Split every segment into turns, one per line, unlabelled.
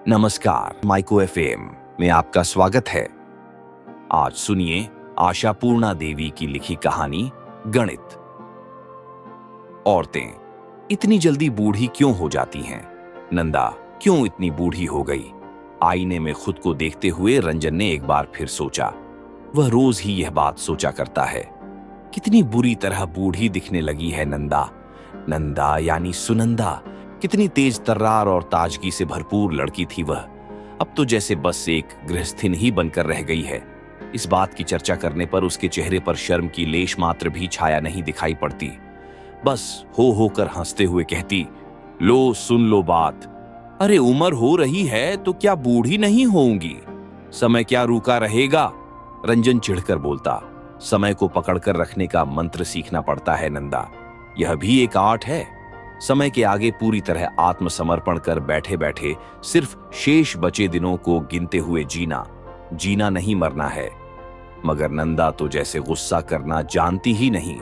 नमस्कार, micro FM में आपका स्वागत है। आज सुनिए आशापूर्णा देवी की लिखी कहानी गणित। औरतें इतनी जल्दी बूढ़ी क्यों हो जाती हैं? नंदा क्यों इतनी बूढ़ी हो गई? आईने में खुद को देखते हुए रंजन ने एक बार फिर सोचा। वह रोज ही यह बात सोचा करता है। कितनी बुरी तरह बूढ़ी दिखने लगी है नंदा। नंदा यानी सुनंदा कितनी तेज तर्रार और ताजगी से भरपूर लड़की थी वह। अब तो जैसे बस एक गृहस्थिन ही बनकर रह गई है। इस बात की चर्चा करने पर उसके चेहरे पर शर्म की लेश मात्र भी छाया नहीं दिखाई पड़ती। बस हो होकर हंसते हुए कहती, लो सुन लो बात। अरे उम्र हो रही है तो क्या बूढ़ी नहीं होऊंगी? समय क्या रुका रहेगा? रंजन चिढ़कर बोलता। समय को पकड़कर रखने का मंत्र सीखना पड़ता है नंदा। यह भी एक आर्ट है। समय के आगे पूरी तरह आत्मसमर्पण कर बैठे बैठे सिर्फ शेष बचे दिनों को गिनते हुए जीना नहीं मरना है। मगर नंदा तो जैसे गुस्सा करना जानती ही नहीं।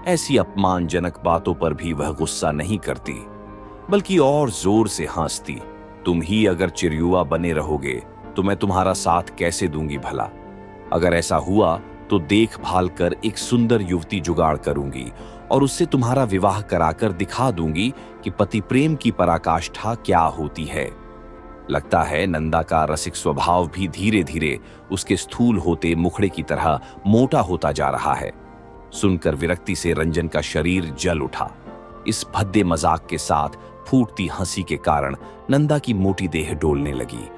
ऐसी अपमानजनक बातों पर भी वह गुस्सा नहीं करती, बल्कि और जोर से हंसती। तुम ही अगर चिरयुवा बने रहोगे तो मैं तुम्हारा साथ कैसे दूंगी भला? अगर ऐसा हुआ तो देखभाल कर एक सुंदर युवती जुगाड़ करूंगी और उससे तुम्हारा विवाह कराकर दिखा दूंगी कि पति प्रेम की पराकाष्ठा क्या होती है। लगता है नंदा का रसिक स्वभाव भी धीरे धीरे उसके स्थूल होते मुखड़े की तरह मोटा होता जा रहा है। सुनकर विरक्ति से रंजन का शरीर जल उठा। इस भद्दे मजाक के साथ फूटती हंसी के कारण नंदा की मोटी देह डोलने लगी।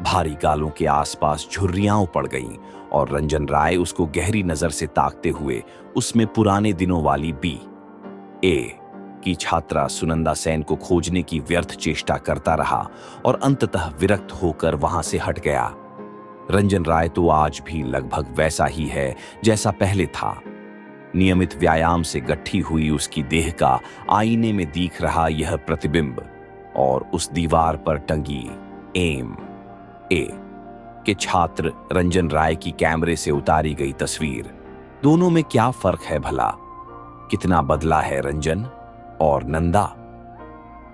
भारी गालों के आसपास झुर्रियां पड़ गईं और रंजन राय उसको गहरी नजर से ताकते हुए उसमें पुराने दिनों वाली BA की छात्रा सुनंदा सेन को खोजने की व्यर्थ चेष्टा करता रहा और अंततः विरक्त होकर वहां से हट गया। रंजन राय तो आज भी लगभग वैसा ही है जैसा पहले था। नियमित व्यायाम से गट्ठी हुई उसकी देह का आईने में दिख रहा यह प्रतिबिंब और उस दीवार पर टंगी MA के छात्र रंजन राय की कैमरे से उतारी गई तस्वीर, दोनों में क्या फर्क है भला? कितना बदला है रंजन और नंदा?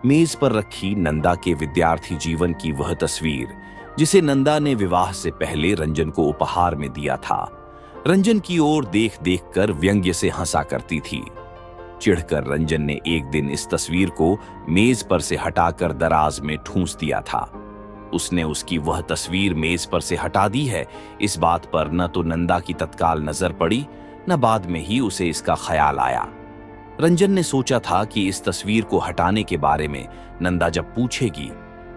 मेज पर रखी नंदा के विद्यार्थी जीवन की वह तस्वीर जिसे नंदा ने विवाह से पहले रंजन को उपहार में दिया था, रंजन की ओर देख देख कर व्यंग्य से हंसा करती थी। चिढ़कर रंजन ने एक दिन इस तस्वीर को मेज पर से हटाकर दराज में ठूंस दिया था। उसने उसकी वह तस्वीर मेज पर से हटा दी है, इस बात पर न तो नंदा की तत्काल नजर पड़ी न बाद में ही उसे इसका ख्याल आया। रंजन ने सोचा था कि इस तस्वीर को हटाने के बारे में नंदा जब पूछेगी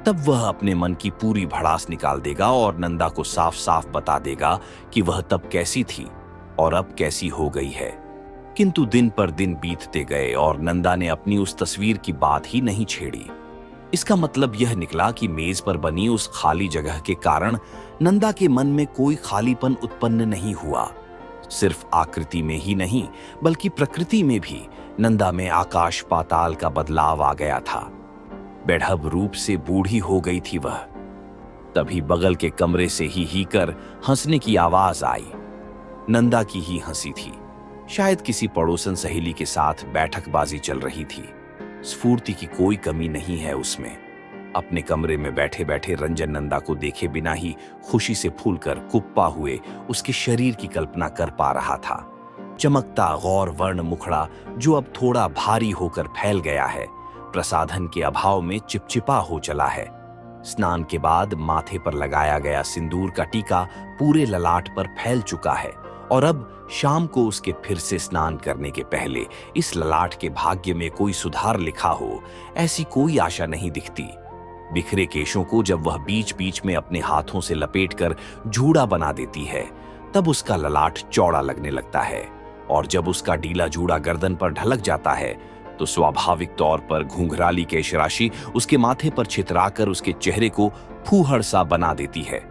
तब वह अपने मन की पूरी भड़ास निकाल देगा और नंदा को साफ साफ बता देगा कि वह तब कैसी थी और अब कैसी हो गई है। किंतु दिन पर दिन बीतते गए और नंदा ने अपनी उस तस्वीर की बात ही नहीं छेड़ी। इसका मतलब यह निकला कि मेज पर बनी उस खाली जगह के कारण नंदा के मन में कोई खालीपन उत्पन्न नहीं हुआ। सिर्फ आकृति में ही नहीं बल्कि प्रकृति में भी नंदा में आकाश पाताल का बदलाव आ गया था। बेढब रूप से बूढ़ी हो गई थी वह। तभी बगल के कमरे से ही कर हंसने की आवाज आई। नंदा की ही हंसी थी। शायद किसी पड़ोसन सहेली के साथ बैठकबाजी चल रही थी। स्फूर्ति की कोई कमी नहीं है उसमें। अपने कमरे में बैठे बैठे रंजन नंदा को देखे बिना ही खुशी से फूलकर कुप्पा हुए उसके शरीर की कल्पना कर पा रहा था। चमकता गौर वर्ण मुखड़ा जो अब थोड़ा भारी होकर फैल गया है, प्रसाधन के अभाव में चिपचिपा हो चला है। स्नान के बाद माथे पर लगाया गया सिंदूर का टीका पूरे ललाट पर फैल चुका है और अब शाम को उसके फिर से स्नान करने के पहले इस ललाट के भाग्य में कोई सुधार लिखा हो, ऐसी कोई आशा नहीं दिखती। बिखरे केशों को जब वह बीच बीच में अपने हाथों से लपेटकर जूड़ा बना देती है तब उसका ललाट चौड़ा लगने लगता है और जब उसका ढीला जूड़ा गर्दन पर ढलक जाता है तो स्वाभाविक तौर पर घुंघराली केश राशि उसके माथे पर छितराकर उसके चेहरे को फूहड़ सा बना देती है।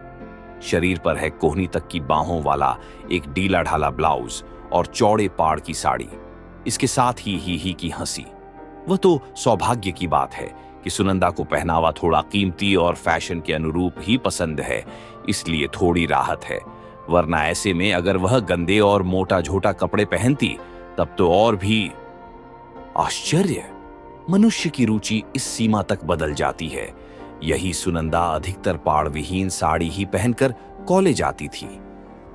शरीर पर है कोहनी तक की बाहों वाला एक ढीला ढाला ब्लाउज और चौड़े पाड़ की साड़ी। इसके साथ ही की हंसी। वह तो सौभाग्य की बात है कि सुनंदा को पहनावा थोड़ा कीमती और फैशन के अनुरूप ही पसंद है, इसलिए थोड़ी राहत है। वरना ऐसे में अगर वह गंदे और मोटा झोटा कपड़े पहनती तब तो और भी। आश्चर्य! मनुष्य की रुचि इस सीमा तक बदल जाती है यही सुनंदा अधिकतर पाड़-विहीन साड़ी ही पहनकर कॉलेज आती थी,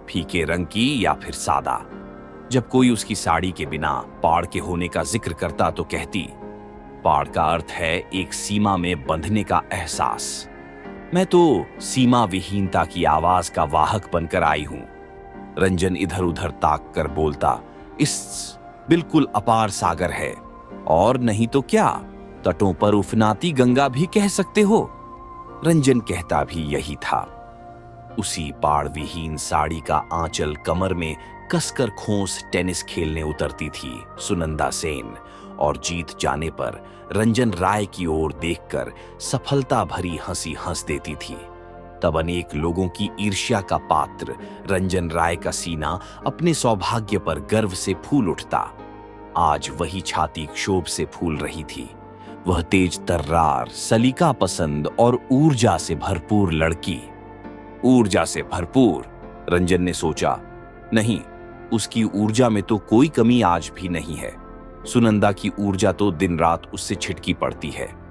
फीके रंग की या फिर सादा। जब कोई उसकी साड़ी के बिना पाड़ के होने का जिक्र करता तो कहती, पाड़ का अर्थ है एक सीमा में बंधने का एहसास। मैं तो सीमा विहीनता की आवाज का वाहक बनकर आई हूं। रंजन इधर उधर ताक कर बोलता, इस बिल्कुल अपार सागर है, और नहीं तो क्या, तटों पर उफनाती गंगा भी कह सकते हो। रंजन कहता भी यही था। उसी पाड़ विहीन साड़ी का आंचल कमर में कसकर खोस टेनिस खेलने उतरती थी सुनंदा सेन, और जीत जाने पर रंजन राय की ओर देखकर सफलता भरी हंसी हंस देती थी। तब अनेक लोगों की ईर्ष्या का पात्र रंजन राय का सीना अपने सौभाग्य पर गर्व से फूल उठता। आज वही छाती क्षोभ से फूल रही थी। वह तेज तर्रार, सलीका पसंद और ऊर्जा से भरपूर लड़की। ऊर्जा से भरपूर, रंजन ने सोचा। नहीं, उसकी ऊर्जा में तो कोई कमी आज भी नहीं है। सुनंदा की ऊर्जा तो दिन रात उससे छिटकी पड़ती है।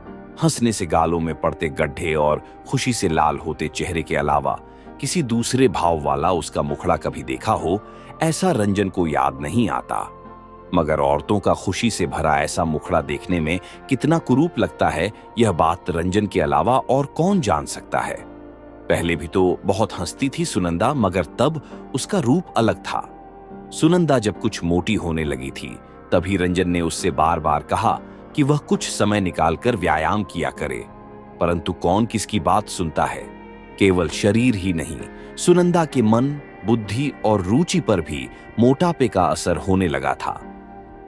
हंसने से गालों में पड़ते गड्ढे और खुशी से लाल होते चेहरे के अलावा किसी दूसरे भाव वाला उसका मुखड़ा कभी देखा हो, ऐसा रंजन को याद नहीं आता। मगर औरतों का खुशी से भरा ऐसा मुखड़ा देखने में कितना कुरूप लगता है, यह बात रंजन के अलावा और कौन जान सकता है। पहले भी तो बहुत हंसती थी सुनंदा, मगर तब उसका रूप अलग था। सुनंदा जब कुछ मोटी होने लगी थी, तभी रंजन ने उससे बार बार कहा कि वह कुछ समय निकालकर व्यायाम किया करे, परंतु कौन किसकी बात सुनता है। केवल शरीर ही नहीं, सुनंदा के मन, बुद्धि और रुचि पर भी मोटापे का असर होने लगा था।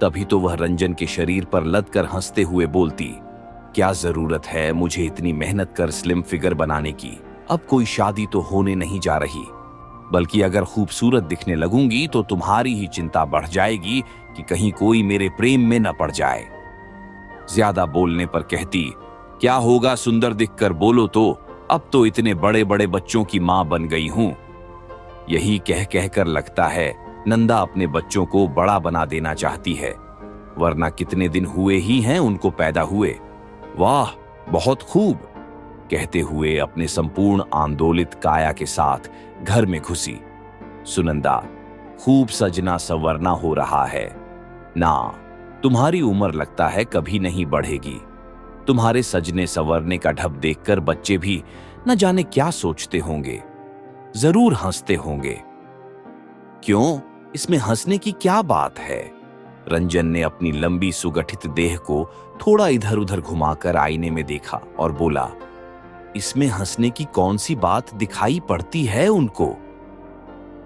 तभी तो वह रंजन के शरीर पर लदकर हंसते हुए बोलती, क्या जरूरत है मुझे इतनी मेहनत कर स्लिम फिगर बनाने की, अब कोई शादी तो होने नहीं जा रही, बल्कि अगर खूबसूरत दिखने लगूंगी तो तुम्हारी ही चिंता बढ़ जाएगी कि कहीं कोई मेरे प्रेम में न पड़ जाए। ज्यादा बोलने पर कहती, क्या होगा सुंदर दिखकर, बोलो तो, अब तो इतने बड़े बड़े बच्चों की मां बन गई हूं। यही कह कहकर लगता है नंदा अपने बच्चों को बड़ा बना देना चाहती है, वरना कितने दिन हुए ही हैं उनको पैदा हुए। वाह, बहुत खूब, कहते हुए अपने संपूर्ण आंदोलित काया के साथ घर में घुसी। सुनंदा, खूब सजना संवरना हो रहा है ना, तुम्हारी उम्र लगता है कभी नहीं बढ़ेगी। तुम्हारे सजने संवरने का ढब देखकर बच्चे भी न जाने क्या सोचते होंगे, जरूर हंसते होंगे। क्यों, इसमें हंसने की क्या बात है? रंजन ने अपनी लंबी सुगठित देह को थोड़ा इधर उधर घुमाकर आईने में देखा और बोला, इसमें हंसने की कौन सी बात दिखाई पड़ती है उनको?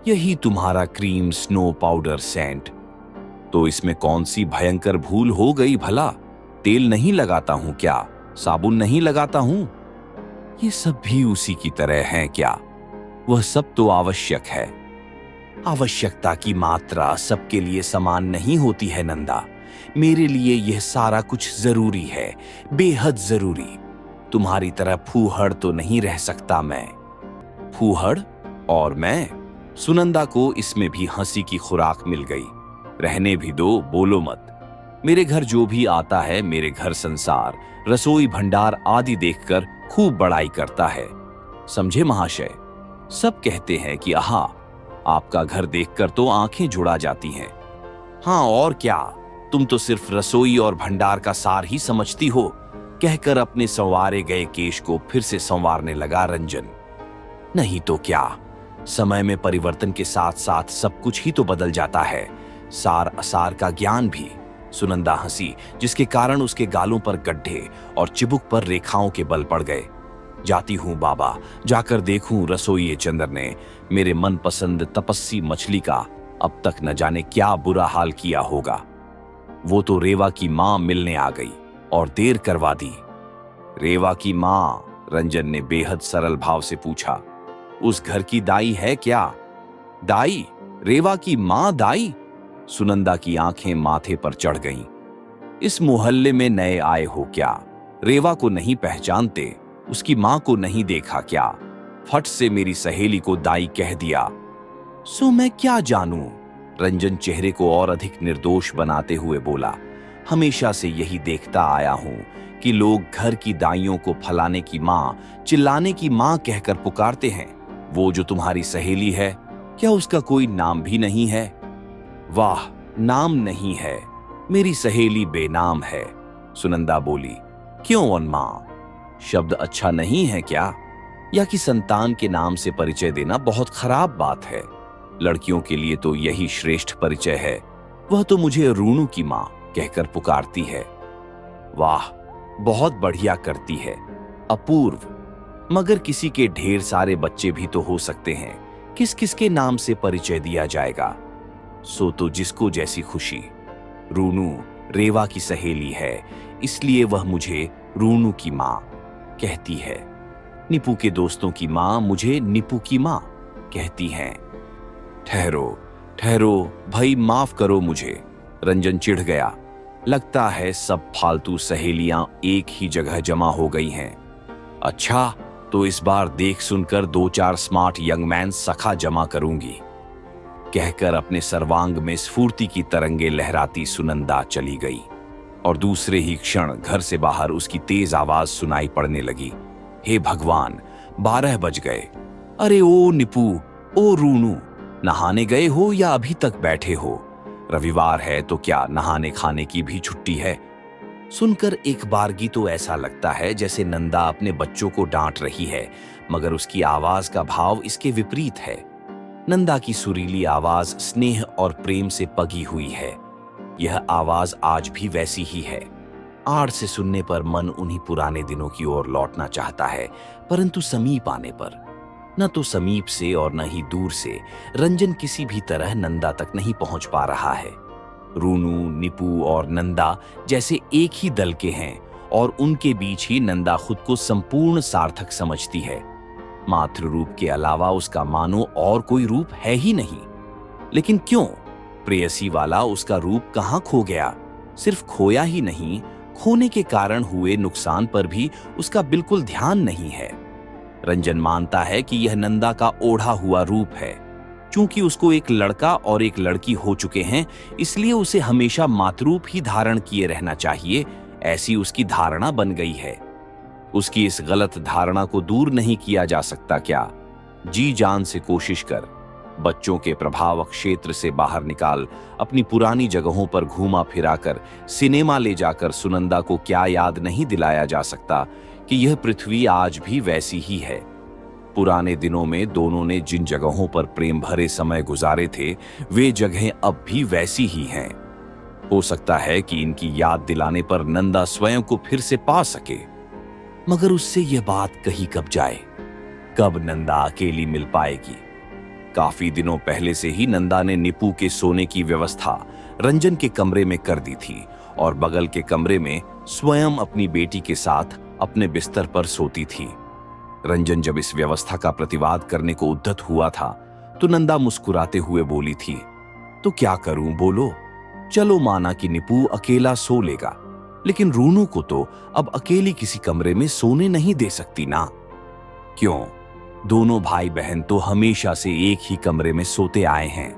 यही तुम्हारा क्रीम स्नो पाउडर सेंट। तो इसमें कौन सी भयंकर भूल हो गई भला? तेल नहीं लगाता हूं क्या? साबुन नहीं लगाता हूं? ये सब भी उसी की तरह हैं क्या? वह सब तो आवश्यक है। आवश्यकता की मात्रा सबके लिए समान नहीं होती है नंदा। मेरे लिए यह सारा कुछ जरूरी है, बेहद जरूरी। तुम्हारी तरह फूहड़ तो नहीं रह सकता मैं। फूहड़ और मैं? सुनंदा को इसमें भी हंसी की खुराक मिल गई। रहने भी दो, बोलो मत। मेरे घर जो भी आता है, मेरे घर संसार, रसोई भंडार आदि देखकर खूब बड़ाई करता है। समझे महाशय? सब कहते हैं कि आहा, आपका घर देखकर तो आंखें जुड़ा जाती हैं। हाँ और क्या, तुम तो सिर्फ रसोई और भंडार का सार ही समझती हो, कहकर अपने संवारे गए केश को फिर से संवारने लगा रंजन। नहीं तो क्या, समय में परिवर्तन के साथ साथ सब कुछ ही तो बदल जाता है, सार असार का ज्ञान भी। सुनंदा हंसी, जिसके कारण उसके गालों पर गड्ढे और चिबुक पर रेखाओं के बल पड़ गए। जाती हूं बाबा, जाकर देखूं रसोइये चंद्र ने मेरे मनपसंद तपस्वी मछली का अब तक न जाने क्या बुरा हाल किया होगा। वो तो रेवा की मां मिलने आ गई और देर करवा दी। रेवा की मां? रंजन ने बेहद सरल भाव से पूछा। उस घर की दाई है क्या? दाई? रेवा की मां दाई? सुनंदा की आंखें माथे पर चढ़ गईं। इस मोहल्ले में नए आए हो क्या? रेवा को नहीं पहचानते? उसकी मां को नहीं देखा क्या? फट से मेरी सहेली को दाई कह दिया। सो मैं क्या जानूं? रंजन चेहरे को और अधिक निर्दोष बनाते हुए बोला। हमेशा से यही देखता आया हूं कि लोग घर की दाइयों को फलाने की माँ, चिल्लाने की माँ कहकर पुकारते हैं? वो जो तुम्हारी सहेली है, क्या उसका कोई नाम भी नहीं है? वाह, नाम नहीं है, मेरी सहेली बेनाम है। सुनंदा बोली। क्यों अनमां? शब्द अच्छा नहीं है क्या? या कि संतान के नाम से परिचय देना बहुत खराब बात है? लड़कियों के लिए तो यही श्रेष्ठ परिचय है। वह तो मुझे रूनू की माँ कहकर पुकारती है। वाह, बहुत बढ़िया करती है, अपूर्व। मगर किसी के ढेर सारे बच्चे भी तो हो सकते हैं, किस किस के नाम से परिचय दिया जाएगा? सो तो जिसको जैसी खुशी। रूनू रेवा की सहेली है, इसलिए वह मुझे रूनू की माँ कहती है। निपू के दोस्तों की माँ मुझे निपू की माँ कहती हैं। ठहरो ठहरो भाई, माफ करो मुझे। रंजन चिढ़ गया। लगता है सब फालतू सहेलियां एक ही जगह जमा हो गई हैं। अच्छा, तो इस बार देख सुनकर 2-4 स्मार्ट यंग मैन सखा जमा करूंगी, कहकर अपने सर्वांग में स्फूर्ति की तरंगे लहराती सुनंदा चली गई। और दूसरे ही क्षण घर से बाहर उसकी तेज आवाज सुनाई पड़ने लगी। हे भगवान, 12 बज गए। अरे ओ निपू, ओ रूनू, नहाने गए हो या अभी तक बैठे हो? रविवार है तो क्या नहाने खाने की भी छुट्टी है? सुनकर एक बारगी तो ऐसा लगता है जैसे नंदा अपने बच्चों को डांट रही है, मगर उसकी आवाज का भाव इसके विपरीत है। नंदा की सुरीली आवाज स्नेह और प्रेम से पगी हुई है। यह आवाज आज भी वैसी ही है। आड़ से सुनने पर मन उन्हीं पुराने दिनों की ओर लौटना चाहता है, परंतु समीप आने पर न तो समीप से और न ही दूर से रंजन किसी भी तरह नंदा तक नहीं पहुंच पा रहा है। रूनू, निपू और नंदा जैसे एक ही दल के हैं और उनके बीच ही नंदा खुद को संपूर्ण सार्थक समझती है। मातृ रूप के अलावा उसका मानो और कोई रूप है ही नहीं। लेकिन क्यों? प्रेयसी वाला उसका रूप कहां खो गया? सिर्फ खोया ही नहीं, खोने के कारण हुए नुकसान पर भी उसका बिल्कुल ध्यान नहीं है। रंजन मानता है कि यह नंदा का ओढ़ा हुआ रूप है। चूंकि उसको एक लड़का और एक लड़की हो चुके हैं, इसलिए उसे हमेशा मातरूप ही धारण किए रहना चाहिए, ऐसी उसकी धारणा बन गई है। उसकी इस गलत धारणा को दूर नहीं किया जा सकता क्या? जी जान से कोशिश कर, बच्चों के प्रभाव क्षेत्र से बाहर निकाल, अपनी पुरानी जगहों पर घूमा फिराकर, सिनेमा ले जाकर सुनंदा को क्या याद नहीं दिलाया जा सकता कि यह पृथ्वी आज भी वैसी ही है। पुराने दिनों में दोनों ने जिन जगहों पर प्रेम भरे समय गुजारे थे, वे जगहें अब भी वैसी ही हैं। हो सकता है कि इनकी याद दिलाने पर नंदा स्वयं को फिर से पा सके, मगर उससे यह बात कही कब जाए? कब नंदा अकेली मिल पाएगी? काफी दिनों पहले से ही नंदा ने निपू के सोने की व्यवस्था रंजन के कमरे में कर दी थी और बगल के कमरे में स्वयं अपनी बेटी के साथ अपने बिस्तर पर सोती थी। रंजन जब इस व्यवस्था का प्रतिवाद करने को उद्यत हुआ था तो नंदा मुस्कुराते हुए बोली थी, तो क्या करूं, बोलो। चलो माना कि निपू अकेला सो लेगा, लेकिन रूनू को तो अब अकेली किसी कमरे में सोने नहीं दे सकती ना। क्यों? दोनों भाई बहन तो हमेशा से एक ही कमरे में सोते आए हैं।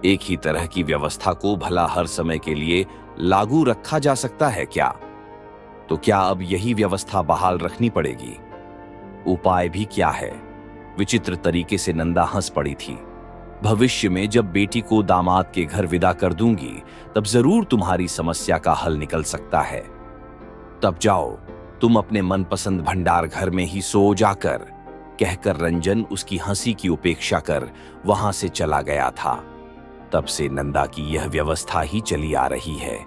एक ही तरह की व्यवस्था को भला हर समय के लिए लागू रखा जा सकता है क्या? तो क्या अब यही व्यवस्था बहाल रखनी पड़ेगी? उपाय भी क्या है? विचित्र तरीके से नंदा हंस पड़ी थी। भविष्य में जब बेटी को दामाद के घर विदा कर दूंगी, तब जरूर तुम्हारी समस्या का हल निकल सकता है। तब जाओ, तुम अपने मनपसंद भंडार घर में ही सो जाकर, कहकर रंजन उसकी हंसी की उपेक्षा कर वहां से चला गया था। तब से नंदा की यह व्यवस्था ही चली आ रही है,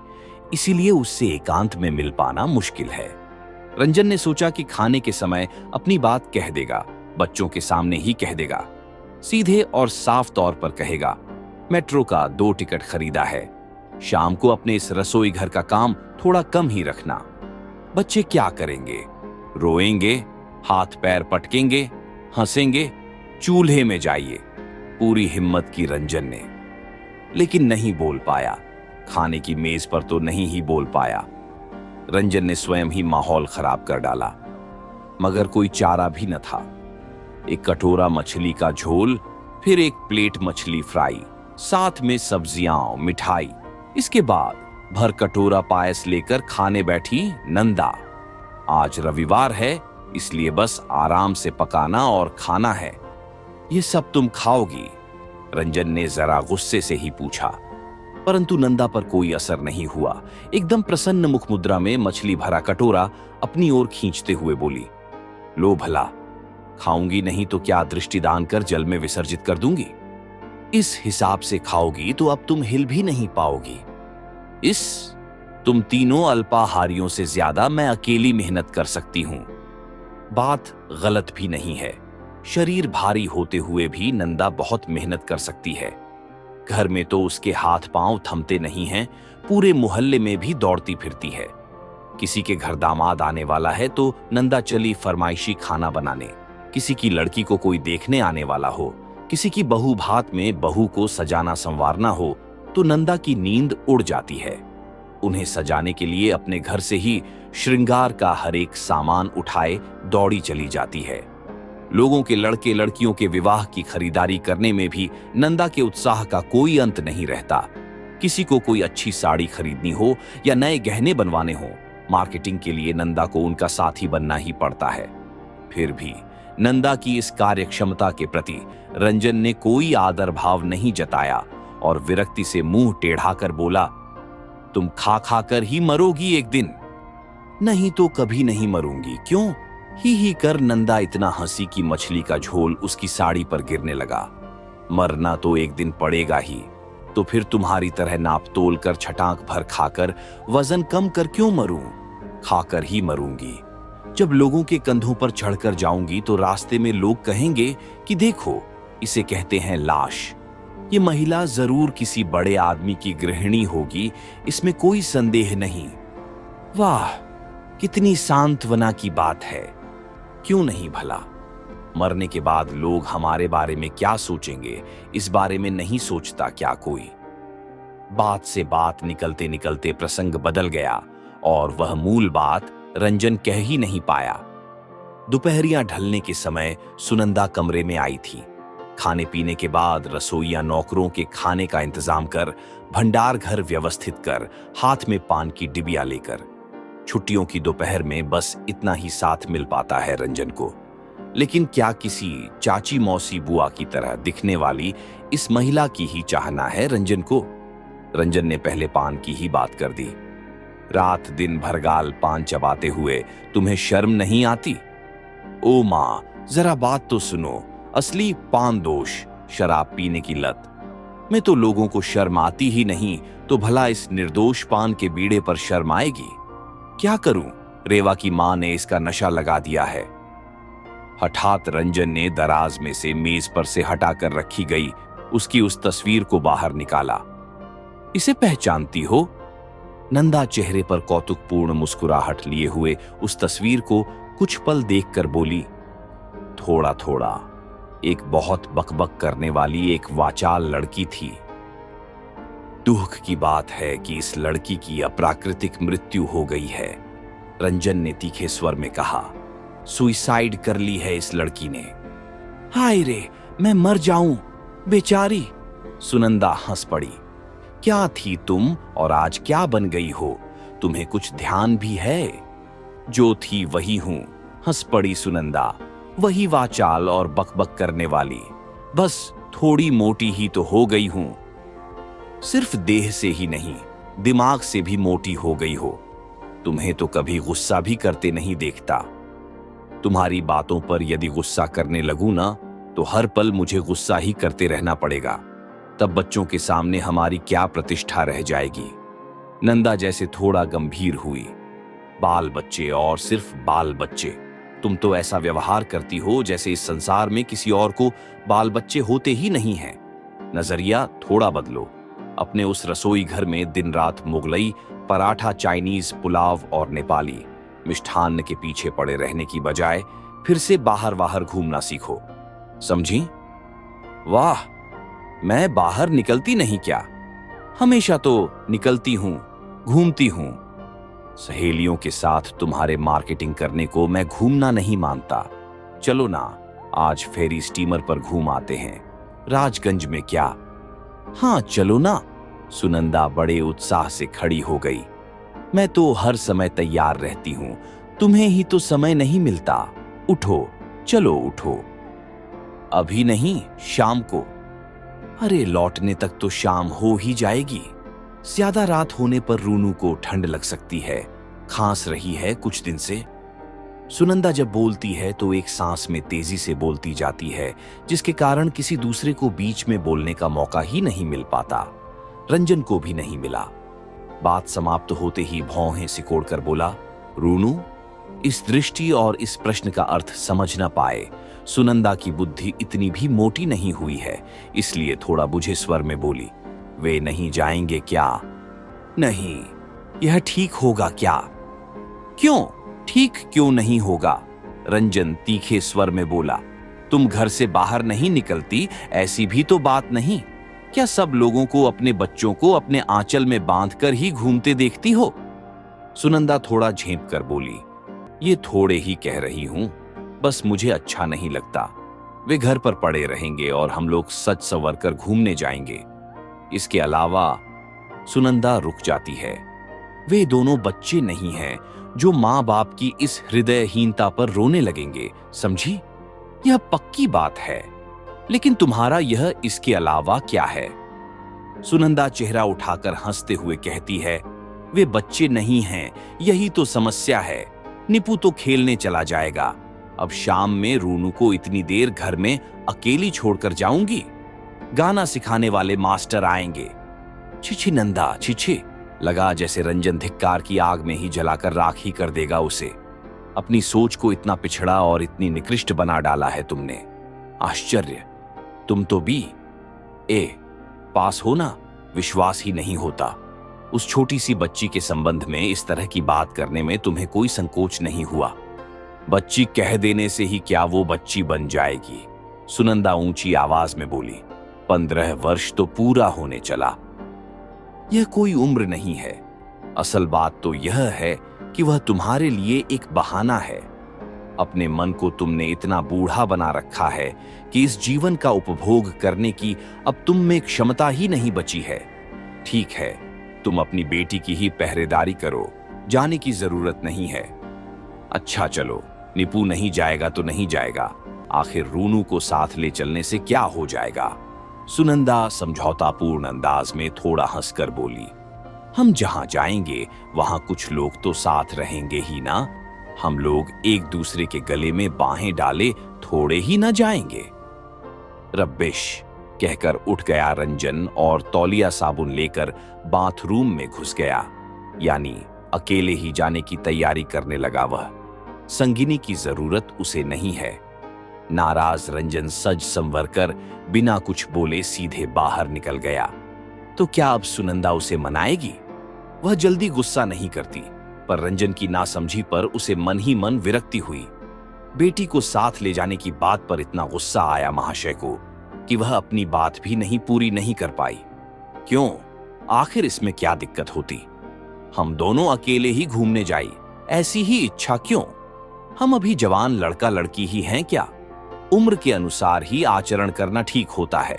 इसीलिए उससे एकांत में मिल पाना मुश्किल है। रंजन ने सोचा कि खाने के समय अपनी बात कह देगा, बच्चों के सामने ही कह देगा। सीधे और साफ तौर पर कहेगा, मेट्रो का 2 टिकट खरीदा है, शाम को अपने इस रसोई घर का काम थोड़ा कम ही रखना। बच्चे क्या करेंगे? रोएंगे, हाथ पैर पटकेंगे, हंसेंगे, चूल्हे में जाइए। पूरी हिम्मत की रंजन ने, लेकिन नहीं बोल पाया। खाने की मेज पर तो नहीं ही बोल पाया। रंजन ने स्वयं ही माहौल खराब कर डाला, मगर कोई चारा भी न था। एक कटोरा मछली का झोल, फिर एक प्लेट मछली फ्राई, साथ में सब्जियां, मिठाई। इसके बाद भर कटोरा पायस लेकर खाने बैठी नंदा। आज रविवार है, इसलिए बस आराम से पकाना और खाना है। ये सब तुम खाओगी? रंजन ने जरा गुस्से से ही पूछा, परंतु नंदा पर कोई असर नहीं हुआ। एकदम प्रसन्न मुख मुद्रा में मछली भरा कटोरा अपनी ओर खींचते हुए बोली, लो भला, खाऊंगी नहीं तो क्या दृष्टिदान कर जल में विसर्जित कर दूंगी? इस हिसाब से खाओगी तो अब तुम हिल भी नहीं पाओगी। तुम तीनों अल्पाहारियों से ज्यादा मैं अकेली मेहनत कर सकती हूं। बात गलत भी नहीं है। शरीर भारी होते हुए भी नंदा बहुत मेहनत कर सकती है। घर में तो उसके हाथ पांव थमते नहीं हैं, पूरे मोहल्ले में भी दौड़ती फिरती है। किसी के घर दामाद आने वाला है तो नंदा चली फरमाइशी खाना बनाने। किसी की लड़की को कोई देखने आने वाला हो, किसी की बहू भात में बहू को सजाना संवारना हो, तो नंदा की नींद उड़ जाती है। उन्हें सजाने के लिए अपने घर से ही श्रृंगार का हर एक सामान उठाए दौड़ी चली जाती है। लोगों के लड़के लड़कियों के विवाह की खरीदारी करने में भी नंदा के उत्साह का कोई अंत नहीं रहता। किसी को कोई अच्छी साड़ी खरीदनी हो या नए गहने बनवाने हो, मार्केटिंग के लिए नंदा को उनका साथी बनना ही पड़ता है। फिर भी नंदा की इस कार्यक्षमता के प्रति रंजन ने कोई आदर भाव नहीं जताया और विरक्ति से मुंह टेढ़ा कर बोला, तुम खा खा कर ही मरोगी एक दिन। नहीं तो कभी नहीं मरूंगी। क्यों? ही कर नंदा इतना हंसी कि मछली का झोल उसकी साड़ी पर गिरने लगा। मरना तो एक दिन पड़ेगा ही, तो फिर तुम्हारी तरह नाप तोल कर छटाक भर खाकर वजन कम कर क्यों मरूं? खाकर ही मरूंगी। जब लोगों के कंधों पर चढ़कर जाऊंगी तो रास्ते में लोग कहेंगे कि देखो, इसे कहते हैं लाश। ये महिला जरूर किसी बड़े आदमी की गृहिणी होगी, इसमें कोई संदेह नहीं। वाह, कितनी सांत्वना की बात है। क्यों नहीं भला? मरने के बाद लोग हमारे बारे में क्या सोचेंगे, इस बारे में नहीं सोचता क्या कोई? बात से बात निकलते निकलते प्रसंग बदल गया और वह मूल बात रंजन कह ही नहीं पाया। दोपहरियां ढलने के समय सुनंदा कमरे में आई थी। खाने पीने के बाद रसोइया नौकरों के खाने का इंतजाम कर, भंडार घर व्यवस्थित कर, हाथ में पान की डिबिया लेकर। छुट्टियों की दोपहर में बस इतना ही साथ मिल पाता है रंजन को। लेकिन क्या किसी चाची मौसी बुआ की तरह दिखने वाली इस महिला की ही चाहना है रंजन को? रंजन ने पहले पान की ही बात कर दी। रात दिन भरगाल पान चबाते हुए तुम्हें शर्म नहीं आती? ओ माँ, जरा बात तो सुनो। असली पान दोष, शराब पीने की लत में तो लोगों को शर्म आती ही नहीं, तो भला इस निर्दोष पान के बीड़े पर शर्म आएगी? क्या करूं, रेवा की मां ने इसका नशा लगा दिया है। हठात रंजन ने दराज में से मेज पर से हटाकर रखी गई उसकी उस तस्वीर को बाहर निकाला। इसे पहचानती हो? नंदा चेहरे पर कौतुकपूर्ण मुस्कुराहट लिए हुए उस तस्वीर को कुछ पल देखकर बोली, थोड़ा थोड़ा। एक बहुत बकबक करने वाली एक वाचाल लड़की थी। दुख की बात है कि इस लड़की की अप्राकृतिक मृत्यु हो गई है, रंजन ने तीखे स्वर में कहा। सुइसाइड कर ली है इस लड़की ने। हाय रे, मैं मर जाऊं, बेचारी। सुनंदा हंस पड़ी। क्या थी तुम और आज क्या बन गई हो? तुम्हें कुछ ध्यान भी है? जो थी वही हूं, हंस पड़ी सुनंदा। वही वाचाल और बकबक करने वाली, बस थोड़ी मोटी ही तो हो गई हूं। सिर्फ देह से ही नहीं, दिमाग से भी मोटी हो गई हो। तुम्हें तो कभी गुस्सा भी करते नहीं देखता। तुम्हारी बातों पर यदि गुस्सा करने लगूं ना, तो हर पल मुझे गुस्सा ही करते रहना पड़ेगा। तब बच्चों के सामने हमारी क्या प्रतिष्ठा रह जाएगी? नंदा जैसे थोड़ा गंभीर हुई। बाल बच्चे और सिर्फ बाल बच्चे। तुम तो ऐसा व्यवहार करती हो जैसे इस संसार में किसी और को बाल बच्चे होते ही नहीं हैं। नजरिया थोड़ा बदलो। अपने उस रसोई घर में दिन रात मुगलई, पराठा, चाइनीज, पुलाव और नेपाली मिष्ठान्न के पीछे पड़े रहने की बजाय फिर से बाहर बाहर घूमना सीखो। समझी? वाह, मैं बाहर निकलती नहीं क्या? हमेशा तो निकलती हूं, घूमती हूं। सहेलियों के साथ तुम्हारे मार्केटिंग करने को मैं घूमना नहीं मानता। चलो ना, आज फेरी स्टीमर पर घूम आते हैं। राजगंज में क्या? हाँ चलो ना। सुनंदा बड़े उत्साह से खड़ी हो गई। मैं तो हर समय तैयार रहती हूं, तुम्हें ही तो समय नहीं मिलता। उठो, चलो उठो। अभी नहीं, शाम को। अरे लौटने तक तो शाम हो ही जाएगी। ज्यादा रात होने पर रूनू को ठंड लग सकती है, खांस रही है कुछ दिन से। सुनंदा जब बोलती है तो एक सांस में तेजी से बोलती जाती है, जिसके कारण किसी दूसरे को बीच में बोलने का मौका ही नहीं मिल पाता। रंजन को भी नहीं मिला। बात समाप्त होते ही भौहें सिकोड़कर बोला, रूनू, इस दृष्टि और इस प्रश्न का अर्थ समझ न पाए सुनंदा की बुद्धि इतनी भी मोटी नहीं हुई है, इसलिए थोड़ा बुझे स्वर में बोली, वे नहीं जाएंगे क्या? नहीं, यह ठीक होगा क्या? क्यों ठीक क्यों नहीं होगा? रंजन तीखे स्वर में बोला, तुम घर से बाहर नहीं निकलती, ऐसी भी तो बात नहीं। क्या सब लोगों को अपने बच्चों को अपने आंचल में बांधकर ही घूमते देखती हो? सुनंदा थोड़ा झेंप कर बोली, ये थोड़े ही कह रही हूं, बस मुझे अच्छा नहीं लगता। वे घर पर पड़े रहेंगे और हम लोग सज संवर कर घूमने जाएंगे। इसके अलावा सुनंदा रुक जाती है। वे दोनों बच्चे नहीं हैं जो मां बाप की इस हृदयहीनता पर रोने लगेंगे, समझी? यह पक्की बात है। लेकिन तुम्हारा यह इसके अलावा क्या है? सुनंदा चेहरा उठाकर हंसते हुए कहती है, वे बच्चे नहीं हैं, यही तो समस्या है। निपू तो खेलने चला जाएगा। अब शाम में रूनू को इतनी देर घर में अकेली छोड़कर जाऊंगी? गाना सिखाने वाले मास्टर आएंगे। छिछि नंदा, छिछि। लगा जैसे रंजन धिक्कार की आग में ही जलाकर राख ही कर देगा उसे। अपनी सोच को इतना पिछड़ा और इतनी निकृष्ट बना डाला है तुमने। आश्चर्य, तुम तो बी ए पास हो ना? विश्वास ही नहीं होता। उस छोटी सी बच्ची के संबंध में इस तरह की बात करने में तुम्हें कोई संकोच नहीं हुआ। बच्ची कह देने से ही क्या वो बच्ची बन जाएगी? सुनंदा ऊंची आवाज में बोली, 15 वर्ष तो पूरा होने चला। यह कोई उम्र नहीं है। असल बात तो यह है कि वह तुम्हारे लिए एक बहाना है। अपने मन को तुमने इतना बूढ़ा बना रखा है कि इस जीवन का उपभोग करने की अब तुम में क्षमता ही नहीं बची है। ठीक है, तुम अपनी बेटी की ही पहरेदारी करो, जाने की जरूरत नहीं है। अच्छा चलो, निपू नहीं जाएगा तो नहीं जाएगा, आखिर रूनू को साथ ले चलने से क्या हो जाएगा? सुनंदा समझौतापूर्ण अंदाज में थोड़ा हंसकर बोली, हम जहां जाएंगे वहां कुछ लोग तो साथ रहेंगे ही ना। हम लोग एक दूसरे के गले में बाहें डाले थोड़े ही ना जाएंगे। रब्बिश कहकर उठ गया रंजन और तौलिया साबुन लेकर बाथरूम में घुस गया, यानी अकेले ही जाने की तैयारी करने लगा। वह संगिनी की जरूरत उसे नहीं है। नाराज रंजन सज संवर कर बिना कुछ बोले सीधे बाहर निकल गया। तो क्या अब सुनंदा उसे मनाएगी? वह जल्दी गुस्सा नहीं करती, पर रंजन की नासमझी पर उसे मन ही मन विरक्ति हुई। बेटी को साथ ले जाने की बात पर इतना गुस्सा आया महाशय को कि वह अपनी बात भी नहीं पूरी नहीं कर पाई। क्यों? आखिर इसमें क्या दिक्कत होती? हम दोनों अकेले ही घूमने जाई, ऐसी ही इच्छा क्यों? हम अभी जवान लड़का लड़की ही हैं क्या? उम्र के अनुसार ही आचरण करना ठीक होता है।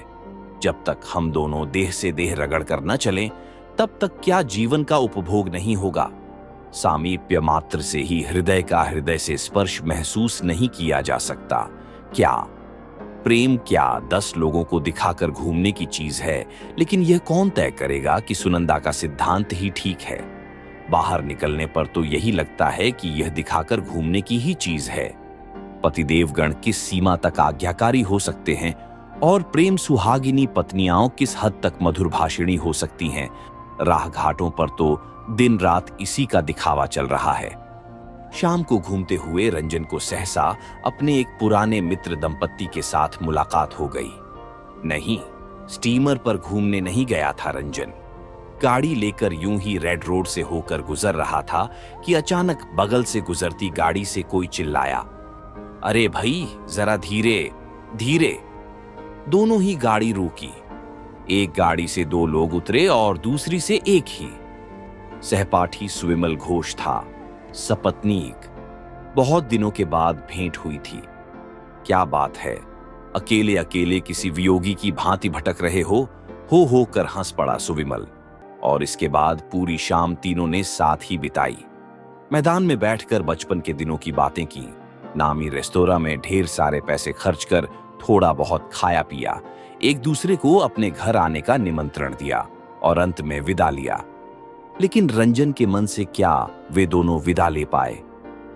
जब तक हम दोनों देह से देह रगड़ कर न चलें, तब तक क्या जीवन का उपभोग नहीं होगा? सामीप्य मात्र से ही हृदय का हृदय से स्पर्श महसूस नहीं किया जा सकता क्या? प्रेम क्या 10 लोगों को दिखाकर घूमने की चीज है? लेकिन यह कौन तय करेगा कि सुनंदा का सिद्धांत ही ठीक है? बाहर निकलने पर तो यही लगता है कि यह दिखाकर घूमने की ही चीज है। पतिदेवगण किस सीमा तक आज्ञाकारी हो सकते हैं और प्रेम सुहागिनी पत्नियां किस हद तक मधुरभाषिणी हो सकती हैं? राह घाटों पर तो दिन रात इसी का दिखावा चल रहा है। शाम को घूमते हुए रंजन को सहसा अपने एक पुराने मित्र दंपत्ति के साथ मुलाकात हो गई। नहीं, स्टीमर पर घूमने नहीं गया था रंजन। गाड़ी लेकर यूं ही रेड रोड से होकर गुजर रहा था कि अचानक बगल से गुजरती गाड़ी से कोई चिल्लाया, अरे भाई जरा धीरे धीरे। दोनों ही गाड़ी रोकी। एक गाड़ी से 2 लोग उतरे और दूसरी से एक ही। सहपाठी सुविमल घोष था, सपत्नीक। बहुत दिनों के बाद भेंट हुई थी। क्या बात है, अकेले अकेले किसी वियोगी की भांति भटक रहे हो कर हंस पड़ा सुविमल। और इसके बाद पूरी शाम तीनों ने साथ ही बिताई। मैदान में बैठकर बचपन के दिनों की बातें की, नामी रेस्तोरां में ढेर सारे पैसे खर्च कर थोड़ा बहुत खाया पिया, एक दूसरे को अपने घर आने का निमंत्रण दिया और अंत में विदा लिया। लेकिन रंजन के मन से क्या वे दोनों विदा ले पाए?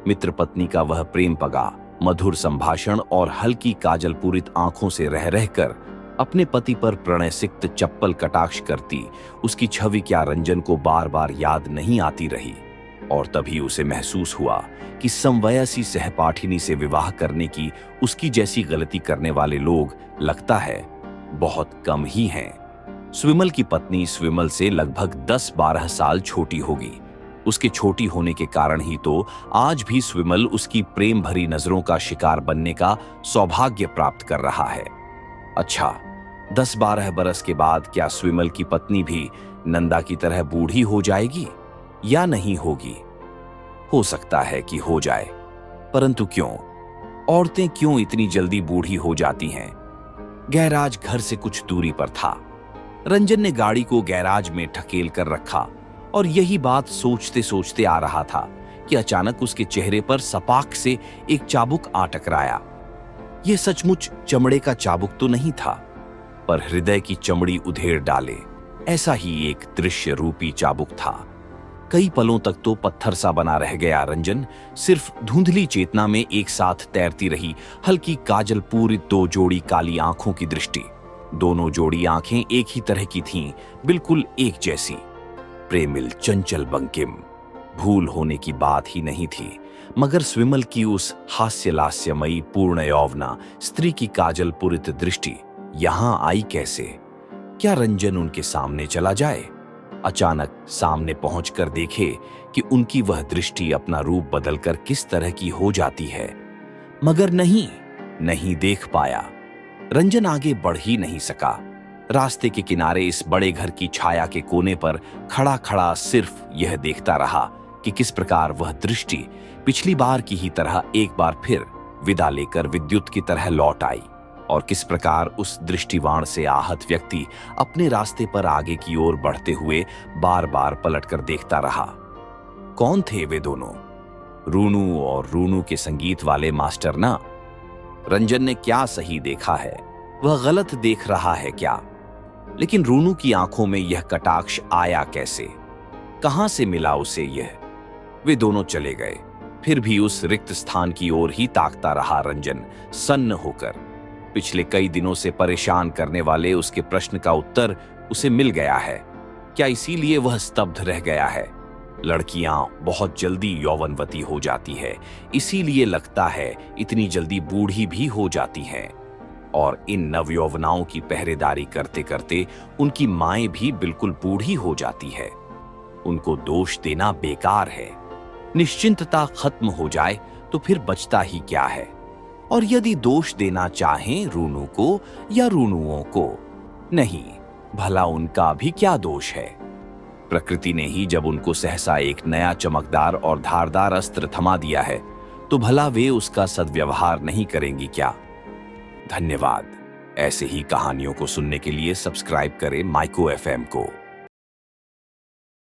मित्र पत्नी का वह प्रेम पगा, मधुर संभाषण और हल्की काजल पूरित आंखों से रह रहकर अपने पति पर प्रणय सिक्त चप्पल कटाक्ष करती उसकी छवि क्या रंजन को बार बार याद नहीं आती रही? और तभी उसे महसूस हुआ कि समवयसी सहपाठिनी से विवाह करने की उसकी जैसी गलती करने वाले लोग लगता है बहुत कम ही हैं। स्विमल की पत्नी स्विमल से लगभग 10-12 साल छोटी होगी। उसके छोटी होने के कारण ही तो आज भी स्विमल उसकी प्रेम भरी नजरों का शिकार बनने का सौभाग्य प्राप्त कर रहा है। अच्छा, 10-12 बरस के बाद क्या स्विमल की पत्नी भी नंदा की तरह बूढ़ी हो जाएगी या नहीं होगी? हो सकता है कि हो जाए, परंतु क्यों? औरतें क्यों इतनी जल्दी बूढ़ी हो जाती हैं? गैराज घर से कुछ दूरी पर था। रंजन ने गाड़ी को गैराज में ढकेल कर रखा और यही बात सोचते सोचते आ रहा था कि अचानक उसके चेहरे पर सपाक से एक चाबुक आ टकराया। यह सचमुच चमड़े का चाबुक तो नहीं था, पर हृदय की चमड़ी उधेड़ डाले ऐसा ही एक दृश्य रूपी चाबुक था। कई पलों तक तो पत्थर सा बना रह गया रंजन, सिर्फ धुंधली चेतना में एक साथ तैरती रही हल्की काजल पूरी 2 जोड़ी काली आंखों की दृष्टि। दोनों जोड़ी आंखें एक ही तरह की थीं, बिल्कुल एक जैसी। प्रेमिल चंचल बंकिम, भूल होने की बात ही नहीं थी, मगर स्विमल की उस हास्यलास्यमयी पूर्ण यौवना स्त्री की काजल पूरित दृष्टि यहां आई कैसे? क्या रंजन उनके सामने चला जाए? अचानक सामने पहुंचकर देखे कि उनकी वह दृष्टि अपना रूप बदलकर किस तरह की हो जाती है, मगर नहीं देख पाया। रंजन आगे बढ़ ही नहीं सका। रास्ते के किनारे इस बड़े घर की छाया के कोने पर खड़ा खड़ा सिर्फ यह देखता रहा कि किस प्रकार वह दृष्टि पिछली बार की ही तरह एक बार फिर विदा लेकर विद्युत की तरह लौट आई और किस प्रकार उस दृष्टिवाण से आहत व्यक्ति अपने रास्ते पर आगे की ओर बढ़ते हुए बार बार पलटकर देखता रहा। कौन थे वे दोनों? रूनू और रूनू के संगीत वाले मास्टर ना? रंजन ने क्या सही देखा है, वह गलत देख रहा है क्या? लेकिन रूनू की आंखों में यह कटाक्ष आया कैसे? कहां से मिला उसे यह? वे दोनों चले गए, फिर भी उस रिक्त स्थान की ओर ही ताकता रहा रंजन सन्न होकर। पिछले कई दिनों से परेशान करने वाले उसके प्रश्न का उत्तर उसे मिल गया है। क्या इसीलिए वह स्तब्ध रह गया है? लड़कियां बहुत जल्दी यौवनवती हो जाती है, इसीलिए लगता है इतनी जल्दी बूढ़ी भी हो जाती हैं। और इन नवयौवनाओं की पहरेदारी करते करते उनकी माएं भी बिल्कुल बूढ़ी हो जाती है। उनको दोष देना बेकार है। निश्चिंतता खत्म हो जाए तो फिर बचता ही क्या है? और यदि दोष देना चाहें रूनू को या रूनुओं को, नहीं, भला उनका भी क्या दोष है? प्रकृति ने ही जब उनको सहसा एक नया चमकदार और धारदार अस्त्र थमा दिया है, तो भला वे उसका सद्व्यवहार नहीं करेंगी क्या? धन्यवाद। ऐसे ही कहानियों को सुनने के लिए सब्सक्राइब करें माइको FM को।